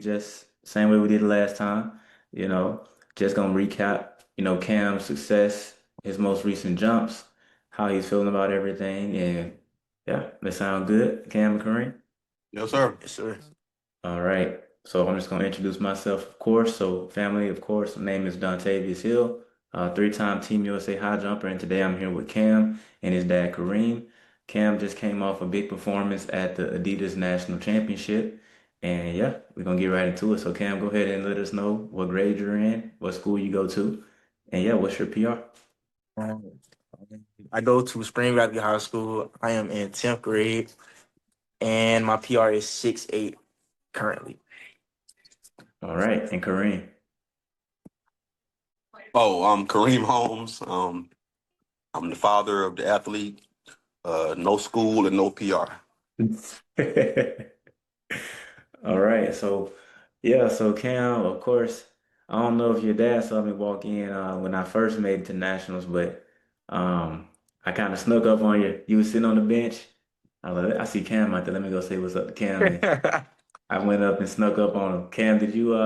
just same way we did the last time. You know, just gonna recap, Cam's success, his most recent jumps, how he's feeling about everything, and yeah, that sound good, Cam and Kareem. Yes, sir. Yes, sir. All right. So I'm just going to introduce myself, of course. So family, of course, my name is Dontavious Hill, three-time Team USA high jumper, and today I'm here with Cam and his dad Kareem. Cam just came off a big performance at the Adidas National Championship, and yeah, we're gonna get right into it. So Cam, go ahead and let us know what grade you're in, what school you go to, and yeah, what's your PR? Um, I go to Spring Valley High School. I am in 10th grade, and my PR is 6'8" currently. All right, and Kareem. Oh, I'm Kareem Holmes. I'm the father of the athlete. No school and no PR. All right, so yeah, so Cam, of course, I don't know if your dad saw me walk in when I first made it to nationals, but I kind of snuck up on you. You was sitting on the bench. I was like, I see Cam out there. Let me go say what's up to Cam. And I went up and snuck up on him. Cam, did you?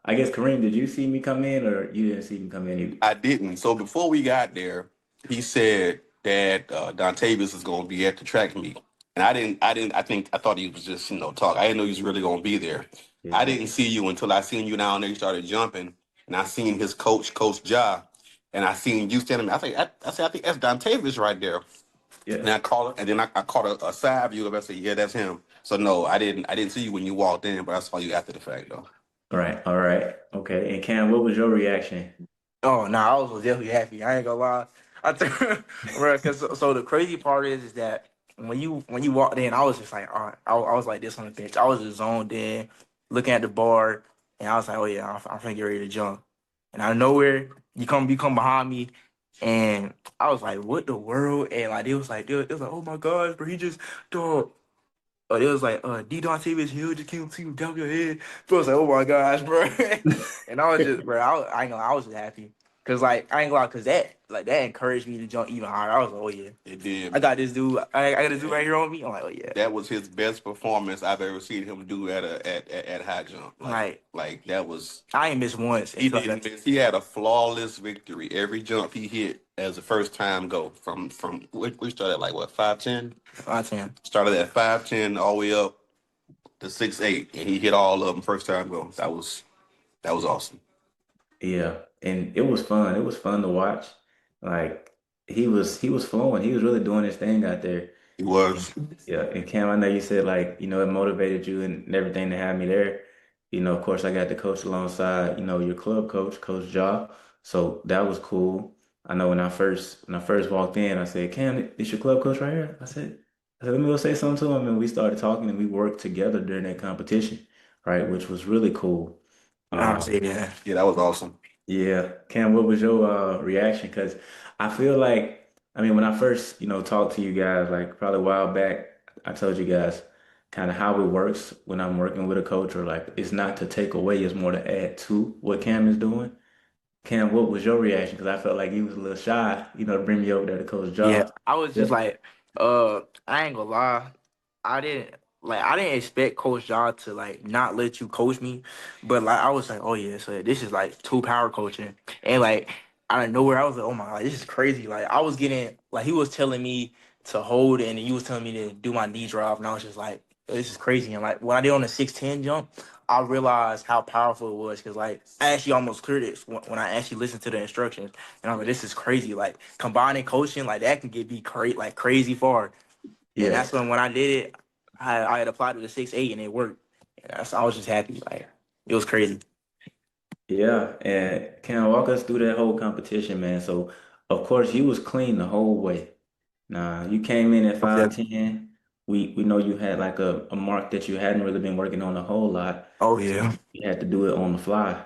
I guess Kareem, did you see me come in, or you didn't see me come in either? I didn't. So before we got there, he said that Dontavious is going to be at the track meet, and I didn't. I didn't. I thought he was just talk. I didn't know he was really going to be there. I Yeah, didn't see you until I seen you down there. You started jumping, and I seen his coach, Coach Ja, and I seen you standing there. I said, I think that's Dontavious right there. yeah. And I called it, and then I caught a side view of it. I said, "Yeah, that's him." So no, I didn't see you when you walked in, but I saw you after the fact, though. All right, okay. And Cam, what was your reaction? Oh, no, I was definitely happy. I ain't gonna lie. I think, bro, because so the crazy part is that when you walked in, I was just like, I was like this on the bench. I was just zoned in, looking at the bar, and I was like, oh yeah, I'm finna get ready to jump. And out of nowhere, you come behind me, and I was like, what the world? And like it was like, oh my gosh, bro, he just dog. It was like, D Dontavious Hill just came to you down your head. So I was like, oh my gosh, bro. And I was just, bro, I ain't gonna lie, I was just happy. Cause like I ain't gonna lie, cause that encouraged me to jump even higher. I was like, oh yeah, It did. I got this dude. I got this dude right here on me. I'm like, oh yeah. That was his best performance I've ever seen him do at high jump. Like Like that was I ain't missed once he until I got didn't miss. He had a flawless victory. Every jump he hit as a first time go from we started at like what 5'10". 5'10". Started at 5'10" all the way up to 6'8", and he hit all of them first time go. That was awesome. Yeah, and it was fun. It was fun to watch. Like he was flowing. He was really doing his thing out there. He And, was. yeah, and Cam, I know you said like, it motivated you and everything to have me there. Of course I got to coach alongside, your club coach, Coach Ja. So that was cool. I know when I first walked in, I said, Cam, this your club coach right here? I said, let me go say something to him. And we started talking and we worked together during that competition, right? Which was really cool. I Um, say that. Yeah, that was awesome. yeah, Cam, what was your reaction? Because I feel like, I mean, when I first, talked to you guys, like probably a while back, I told you guys kind of how it works when I'm working with a coach, or like it's not to take away, it's more to add to what Cam is doing. Cam, what was your reaction? Because I felt like you was a little shy, to bring me over there to Coach Yeah, Jaw. I was Yeah. just like, I ain't gonna lie. I didn't expect Coach John to like not let you coach me, but like I was like, oh yeah, so this is like two power coaching, and like out of nowhere, I was like, oh my god, this is crazy. Like I was getting like he was telling me to hold, and he was telling me to do my knee drop, and I was just like, this is crazy. And like when I did on the 6'10" jump, I realized how powerful it was because like I actually almost cleared it when I actually listened to the instructions, and I was like, this is crazy. Like combining coaching like that can get be crazy far. And Yeah. that's when I did it, I had applied to the 6'8" and it worked. And I was just happy. Like it was crazy. Yeah. And Cam, walk us through that whole competition, man. So, of course, you was clean the whole way. Nah, you came in at Most definitely. 5'10". We know you had like a mark that you hadn't really been working on a whole lot. Oh So yeah. you had to do it on the fly.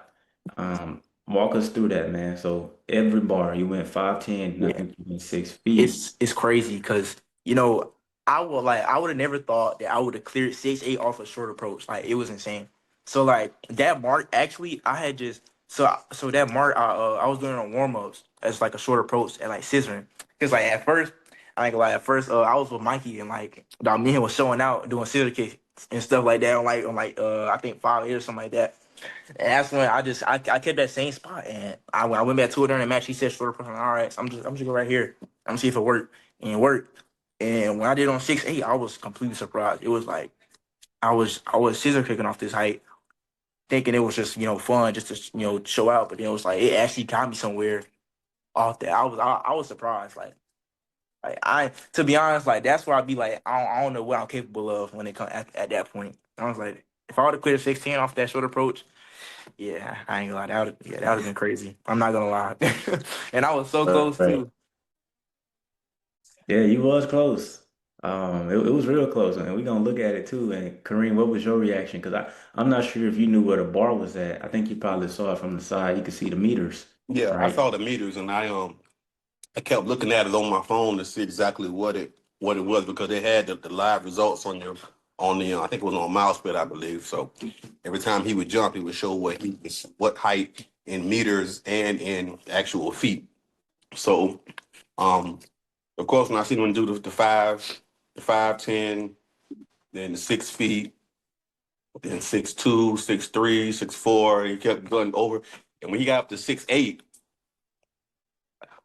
Walk us through that, man. So every bar you went 5'10", and I Yeah. think you went 6 feet. It's crazy because I would have never thought that I would have cleared 6'8" off a short approach. Like it was insane. So like that mark actually I had just so that mark I was doing it on warm ups as like a short approach and like scissoring. Cause like at first I ain't gonna lie, at first I was with Mikey and like me and him was showing out doing scissor kick. and stuff like that I think 5 years or something like that. And that's when I kept that same spot. And when I went back to it during the match, he said shorter person. All right, so I'm just go right here. I'm gonna see if it worked. And it worked. And when I did on 6'8", I was completely surprised. It was like I was scissor kicking off this height, thinking it was just fun, just to show out. But then it was like it actually got me somewhere off that. I was surprised. Like I to be honest, like that's where I'd be like I don't know what I'm capable of when it comes at that point. I was like, if I would have quit at 16 off that short approach, yeah, I ain't gonna lie, that would have been crazy. I'm not gonna lie, and I was so close Right. too. Yeah, you was close. It was real close, and we're gonna look at it too. And Kareem, what was your reaction? Because I'm not sure if you knew where the bar was at. I think you probably saw it from the side. You could see the meters, Yeah, I right? saw the meters, and I kept looking at it on my phone to see exactly what it was because they had the live results on the I think it was on mouse pad, I believe. So every time he would jump, he would show what height in meters and in actual feet. So um, of course, when I seen him do the 5'10", then the 6 feet, then 6'2", 6'3", 6'4", he kept going over. And when he got up to 6'8",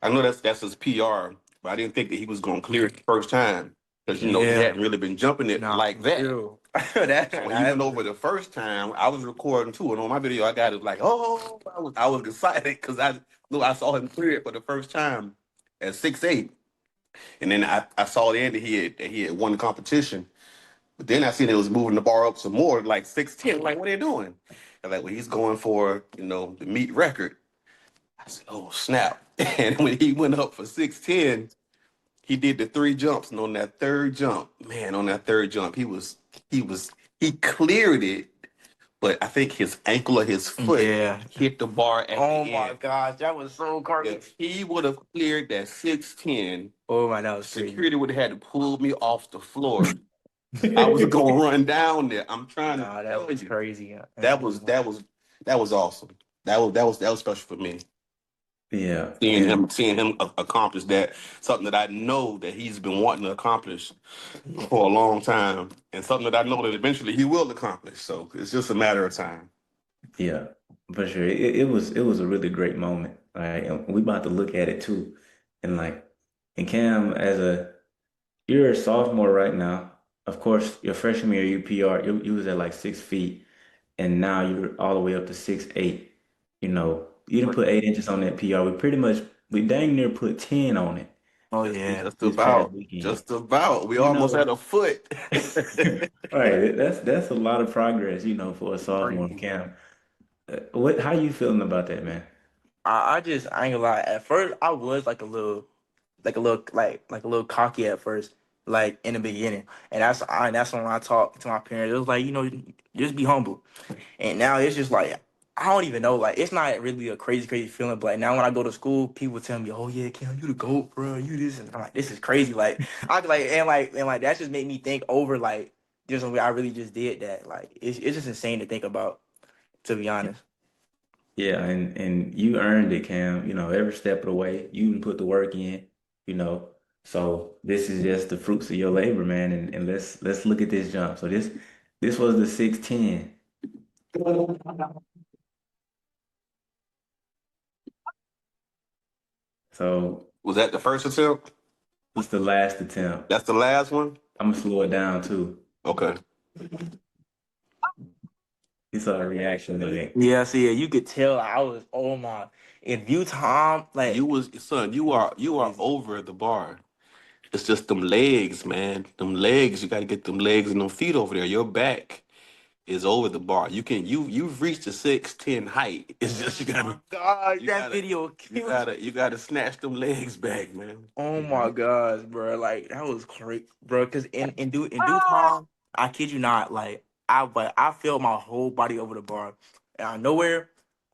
I know that's his PR, but I didn't think that he was going to clear it the first time because he Yeah, hadn't really been jumping it nah, like for that. real. that So when he went over the first time, I was recording too, and on my video I got it like, oh, I was excited because I knew I saw him clear it for the first time at 6'8", and then I saw then that he had won the competition, but then I seen it was moving the bar up some more, like 6'10". Like, what are you doing? I'm like, well, he's going for the meet record. I said, oh snap! And when he went up for 6'10", he did the three jumps, and on that third jump, man, on that third jump, he was he cleared it, but I think his ankle or his foot yeah. hit the bar at Oh the my end. gosh, that was so crazy. If he would have cleared that 6'10", Oh my, that was crazy. security would have had to pull me off the floor. I was gonna run down there. I'm trying to Nah, that tell was you, crazy. that was that was that was awesome. That was special for me. Yeah, Seeing and him seeing him accomplish that, something that I know that he's been wanting to accomplish for a long time, and something that I know that eventually he will accomplish. So it's just a matter of time. yeah, for sure. It was a really great moment. Right, and we about to look at it too, and like, and Cam, you're a sophomore right now. Of course, your freshman year, you was at like 6 feet, and now you're all the way up to 6'8". You didn't put 8 inches on that PR. We dang near put 10 on it Oh Just, yeah. just this past about, weekend. just about. We You almost had know, a foot. all right, that's a lot of progress, for a sophomore, Crazy. Cam. How you feeling about that, man? I ain't gonna lie. At first, I was like a little cocky at first, like in the beginning, and that's when I talked to my parents. It was like just be humble. And now it's just like I don't even know. Like it's not really a crazy feeling. But like, now when I go to school, people tell me, "Oh yeah, Cam, you the goat, bro. You this." And I'm like, "This is crazy." Like I like and like that just made me think over like just I really just did that. Like it's just insane to think about. To be honest. Yeah, and you earned it, Cam. Every step of the way, you done put the work in. You know, so this is just the fruits of your labor, man. And let's look at this jump. So this was the 6'10". So Was that the first attempt? what's the last attempt? That's the last one? I'm gonna slow it down too. Okay. You saw the reaction of it. Yeah, see, you could tell I was oh my in view time like You are crazy. over the bar. It's just them legs, man. Them legs, you got to get them legs and them feet over there. Your back is over the bar. You've reached the 6'10" height. It's just you Oh my gotta gosh, you that gotta video you killed. gotta you gotta snatch them legs back, man. Oh my Mhm. gosh, bro! Like that was crazy, bro. Because in due time, I kid you not, like I felt my whole body over the bar, and out of nowhere,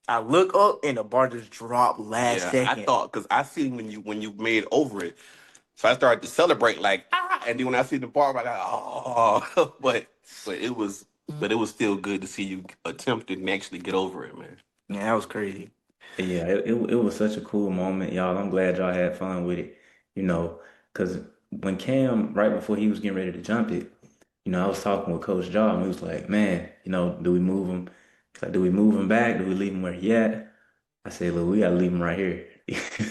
I look up and the bar just dropped last Yeah, I second. thought because I seen when you made over it, so I started to celebrate like and then when I see the bar, I'm like oh, but it was still good to see you attempt and actually get over it, man. Yeah, that was crazy. Yeah, it was such a cool moment, y'all. I'm glad y'all had fun with it, because when Cam, right before he was getting ready to jump it, I was talking with Coach Jaw, and we was like, man, do we move him? Like, do we move him back? Do we leave him where he at? I said, look, we gotta leave him right here.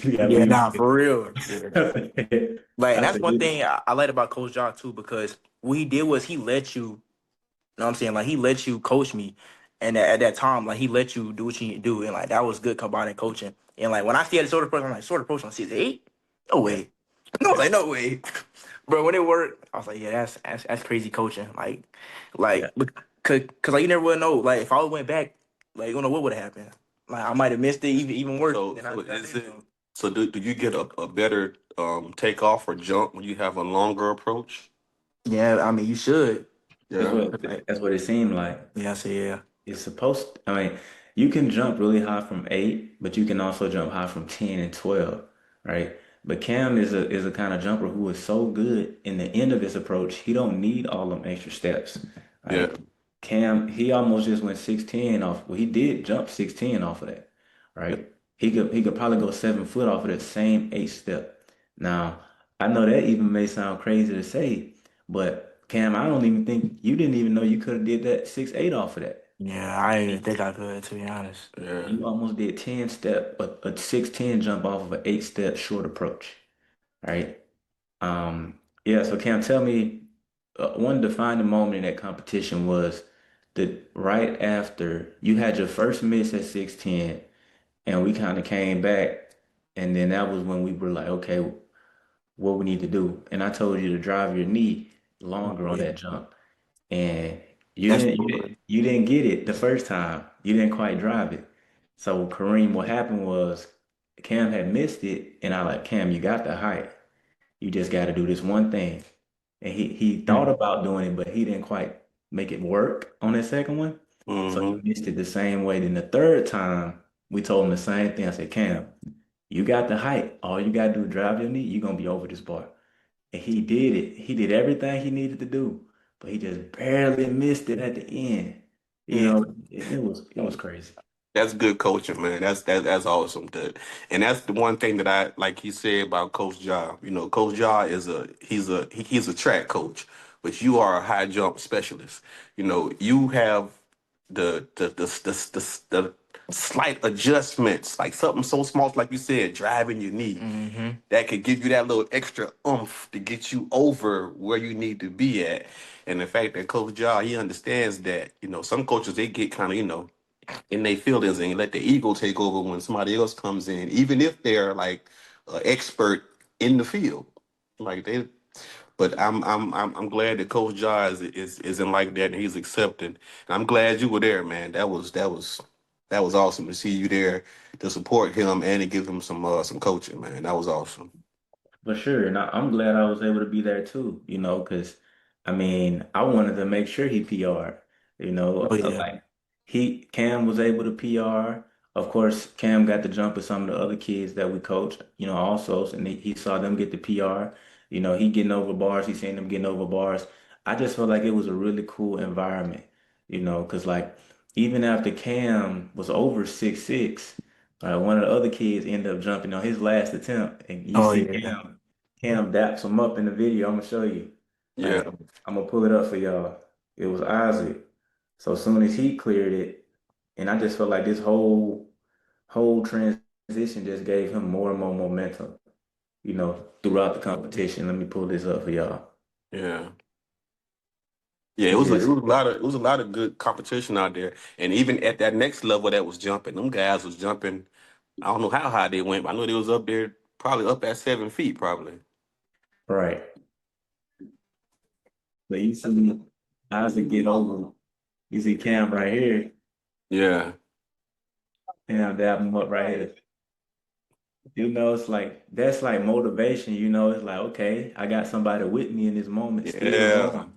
We gotta Yeah, leave nah, for real. Yeah. him. Like, and I that's said, one thing I like about Coach Jaw too, because what he did was he let you. You know what I'm saying? Like he let you coach me, and at that time, like he let you do what you need to do, and like that was good combining coaching. And like when I see the sort of approach, I'm like sort of approach on 6'8"? No yeah, way. I was like, no way. Bro, when it worked, I was like, yeah, that's crazy coaching. yeah. Cause like you never would know. Like if I went back, like you don't know what would have happened. Like I might have missed it even worse So than so I is did. it so do you get a better takeoff or jump when you have a longer approach? Yeah, I mean you should. That's Yeah. what Like, that's what it seemed like. yeah, I say yeah. It's supposed, I mean, you can jump really high from 8, but you can also jump high from 10 and 12, right? But Cam is a kind of jumper who is so good in the end of his approach, he don't need all them extra steps. Yeah. Like Cam, he almost just went 6'10" off. Well, he did jump 6'10" off of that, Yeah. right? He could probably go 7 foot off of that same 8 step. Now, I know that even may sound crazy to say, but Cam, I don't even think you didn't even know you could have did that 6'8" off of that. Yeah, I didn't even think I could, to be honest. Yeah. You almost did 10 step, a 6'10" jump off of an 8 step short approach, right? Yeah, so Cam, tell me, one defining moment in that competition was that right after you had your first miss at 6'10", and we kind of came back, and then that was when we were like, okay, what we need to do. And I told you to drive your knee longer on Yeah, that jump. And you that's didn't you didn't you didn't get it the first time. You didn't quite drive it. So Kareem, what happened was Cam had missed it, and I like Cam, you got the height. You just got to do this one thing. And he thought about doing it, but he didn't quite make it work on that second one. So he Mm-hmm. missed it the same way. Then the third time, we told him the same thing. I said, Cam, you got the height. All you got to do is drive your knee. You're gonna be over this bar. And he did it. He did everything he needed to do, but he just barely missed it at the end. yeah. It was crazy. That's good coaching, man. That's awesome, dude. And that's the one thing that I like. He said about Coach Ja. Coach Ja is he's a track coach, but you are a high jump specialist. You have the slight adjustments, like something so small, like you said, driving your knee, Mm-hmm. that could give you that little extra oomph to get you over where you need to be at. And the fact that Coach Ja, he understands that. Some coaches they get kind of in their feelings and let the ego take over when somebody else comes in, even if they're like an expert in the field. Like they, but I'm glad that Coach Ja isn't like that and he's accepting. And I'm glad you were there, man. That was awesome to see you there to support him and to give him some coaching, man. That was awesome. For sure. And I'm glad I was able to be there too, because I mean, I wanted to make sure he PR'd, Oh yeah. like Cam was able to PR. Of course, Cam got to jump with some of the other kids that we coached, also, and he saw them get the PR. He getting over bars, he seen them getting over bars. I just felt like it was a really cool environment, because like even after Cam was over 6'6", one of the other kids ended up jumping on his last attempt, and you Oh see yeah. Cam daps him up in the video. I'm gonna show you. Yeah, Like I'm gonna pull it up for y'all. It was Isaac. So as soon as he cleared it, and I just felt like this whole transition just gave him more and more momentum, throughout the competition. Let me pull this up for y'all. yeah. Yeah, it It was a, it just was a lot of it was a lot of good competition out there, and even at that next level that was jumping, them guys was jumping. I don't know how high they went, but I know they was up there, probably up at 7 feet, probably. right. But you see Isaac get over. You see Cam right here. Yeah, Cam dab him up right here. It's like that's like motivation, it's like, okay, I got somebody with me in this moment still yeah, going,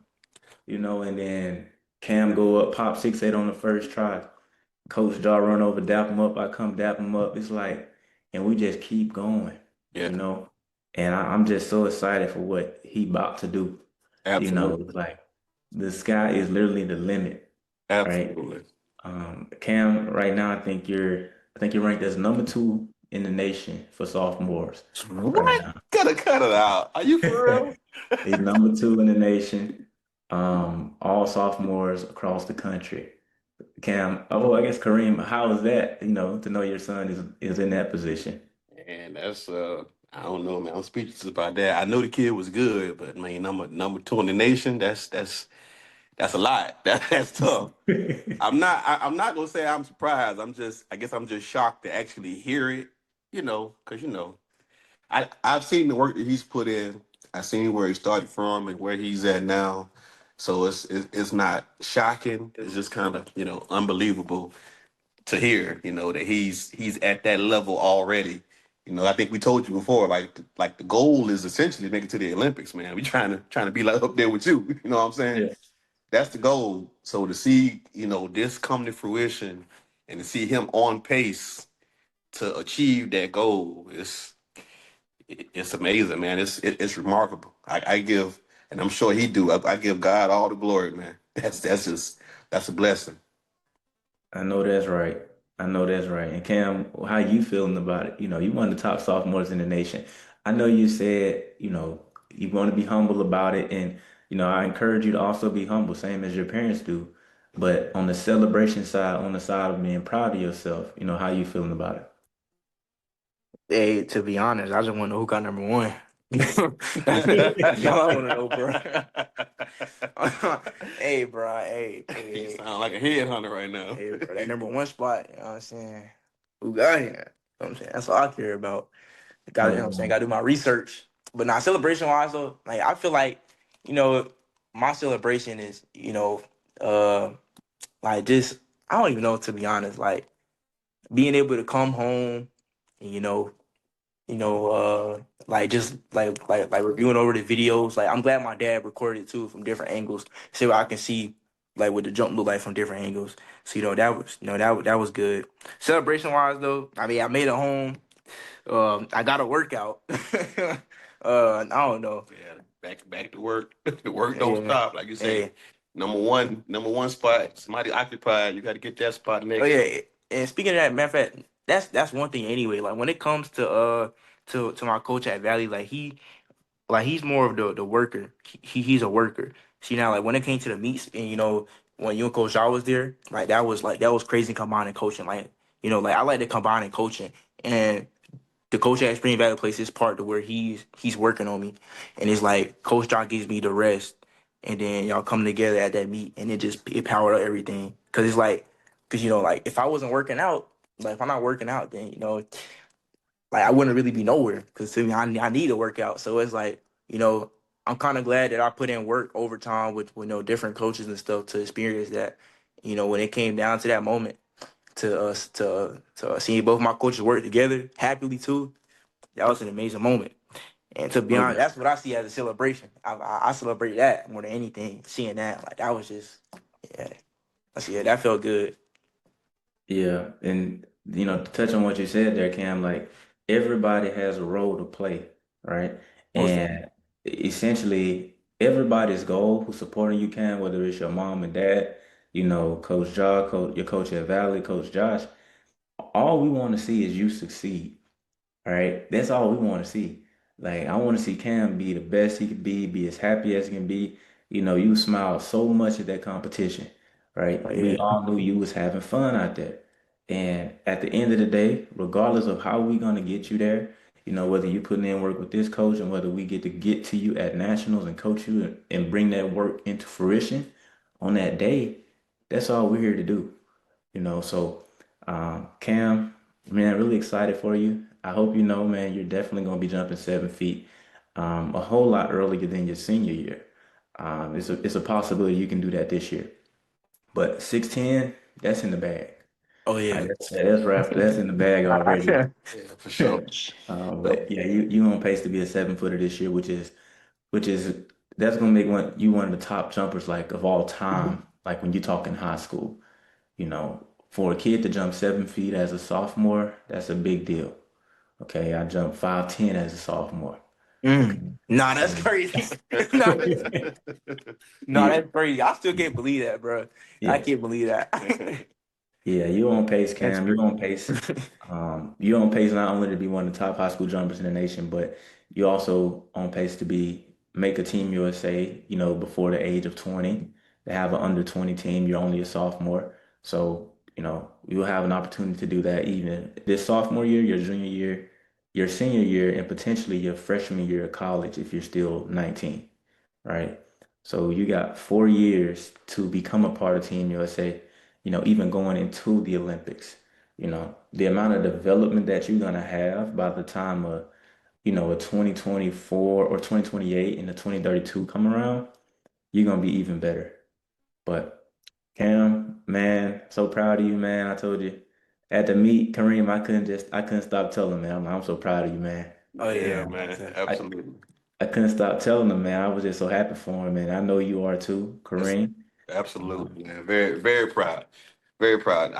and then Cam go up, pop 6'8" on the first try. Coach Jaw run over, dap him up, I come dap him up. It's like, and we just keep going, you yeah. know. And I'm just so excited for what he about to do. Absolutely, It's like the sky is literally the limit, right? absolutely. Cam, right now, I think you're ranked as number 2 in the nation for sophomores right What? now. Gotta cut it out. Are you for real? He's number 2 in the nation. all sophomores across the country. Cam, oh, I guess Kareem, how is that, to know your son is in that position? And that's I don't know, man. I'm speechless about that. I know the kid was good, but man, number two in the nation. That's a lot. That's tough. I'm not gonna say I'm surprised. I guess I'm just shocked to actually hear it. Because I've seen the work that he's put in. I've seen where he started from and where he's at now. So it's not shocking. It's just kind of unbelievable to hear, that he's at that level already. I think we told you before, like the goal is essentially make it to the Olympics, man. We trying to be like up there with you. You know what I'm saying? Yeah. That's the goal. So to see, this come to fruition and to see him on pace to achieve that goal it's amazing, man. It's remarkable. I give, and I'm sure he do. I give God all the glory, man. That's a blessing. I know that's right. I know that's right. And Cam, how you feeling about it? You one of the top sophomores in the nation. I know you said, you want to be humble about it. And, I encourage you to also be humble, same as your parents do. But on the celebration side, on the side of being proud of yourself, how you feeling about it? Hey, to be honest, I just want to know who got number one. That's all I want to know, bro. Hey, bro. You Hey. sound like a headhunter right now. Hey, bro, that number one spot, you know what I'm saying? Who got here? You know what I'm saying? That's all I care about. Got, you know what I'm saying? No, Got to do my research. But now, celebration wise, though, like, I feel like, you know, my celebration is, like, just, I don't even know, to be honest, like, being able to come home and, like just like reviewing over the videos. Like I'm glad my dad recorded it too from different angles, so I can see like what the jump looked like from different angles. So that was that was good. Celebration wise though, I mean I made it home. I got a workout. I don't know. Yeah, back to work. The work don't Yeah, stop, like you say. yeah. Number one spot. Somebody occupied. You got to get that spot Oh next. yeah. And speaking of that, matter of fact, that's one thing anyway. Like when it comes to to my coach at Valley, like he's more of the worker. He's a worker. See now, like when it came to the meets, and when you and Coach Shaw was there, like that was crazy combining coaching. Like like I like to combine in coaching, and the coach at Spring Valley plays his part to where he's working on me, and it's like Coach Shaw gives me the rest, and then y'all come together at that meet, and it powered up everything. Cause it's like, cause like if I wasn't working out, like if I'm not working out, then like I wouldn't really be nowhere because to me I need a workout. So it's like I'm kind of glad that I put in work overtime with different coaches and stuff to experience that. When it came down to that moment to us to seeing both my coaches work together happily too, that was an amazing moment. And to be no honest, doubt. that's what I see as a celebration. I celebrate that more than anything. Seeing that, like that was just yeah, that felt good. Yeah, and to touch on what you said there, Cam, like everybody has a role to play, right? Most definitely. And essentially, everybody's goal who's supporting you, Cam, whether it's your mom and dad, Coach Josh, your coach at Valley, Coach Josh, all we want to see is you succeed. All right. That's all we want to see. Like, I want to see Cam be the best he could be as happy as he can be. You smiled so much at that competition, right? Oh, We yeah. all knew you was having fun out there. And at the end of the day, regardless of how we gonna get you there, whether you putting in work with this coach and whether we get to get to you at nationals and coach you and bring that work into fruition on that day, that's all we're here to do. So Cam, man, really excited for you. I hope you know, man, you're definitely going to be jumping 7 feet a whole lot earlier than your senior year. It's a possibility you can do that this year. But 6'10", that's in the bag. Oh yeah. That's wrapped. That's in the bag already. Yeah, for sure. So, But yeah, you on pace to be a 7-footer this year, which is that's gonna make you one of the top jumpers like of all time. Like when you talk in high school. For a kid to jump 7 feet as a sophomore, that's a big deal. Okay, I jumped 5'10" as a sophomore. Okay. Nah, that's So, crazy. Nah, nah, yeah, that's crazy. I still can't believe that, bro. I yeah, can't believe that. yeah. You on pace, That's Cam. You on crazy. pace. You on pace not only to be one of the top high school jumpers in the nation, but you also on pace to be make a Team USA, before the age of 20. They have an under 20 team. You're only a sophomore. So, you'll have an opportunity to do that even this sophomore year, your junior year, your senior year, and potentially your freshman year of college if you're still 19, right? So you got 4 years to become a part of Team USA, even going into the Olympics. The amount of development that you're gonna have by the time a 2024 or 2028 and the 2032 come around, you're gonna be even better. But Cam, man, so proud of you, man. I told you at the meet, Kareem, I couldn't stop telling him, man. I'm so proud of you, man. Oh Yeah, yeah, man, I, absolutely. I couldn't stop telling him, man. I was just so happy for him, man. I know you are too, Yes, Kareem. absolutely, man. Very, very proud. Very proud.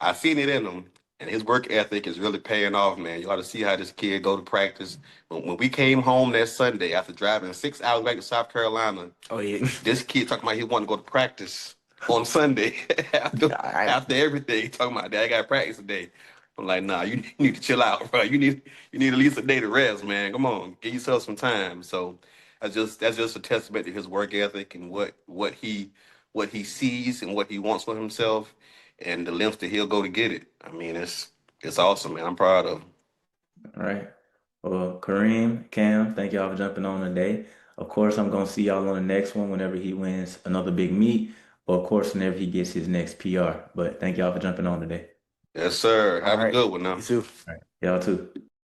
I seen it in him, and his work ethic is really paying off, man. You ought to see how this kid go to practice. When we came home that Sunday after driving 6 hours back to South Carolina, oh yeah. this kid talking about he wanted to go to practice on Sunday after I, after everything. He talking about, Dad, I got practice today. I'm like, nah, you need to chill out, bro. You need at least a day to rest, man. Come on, give yourself some time. So that's just a testament to his work ethic and what he sees and what he wants for himself and the lengths that he'll go to get it. I mean, it's awesome, man. I'm proud of him. All right. Well, Kareem, Cam, thank y'all for jumping on today. Of course, I'm gonna see y'all on the next one whenever he wins another big meet, or of course, whenever he gets his next PR. But thank y'all for jumping on today. Yes, sir. all Have a right. good one You now. too. All right. Y'all too.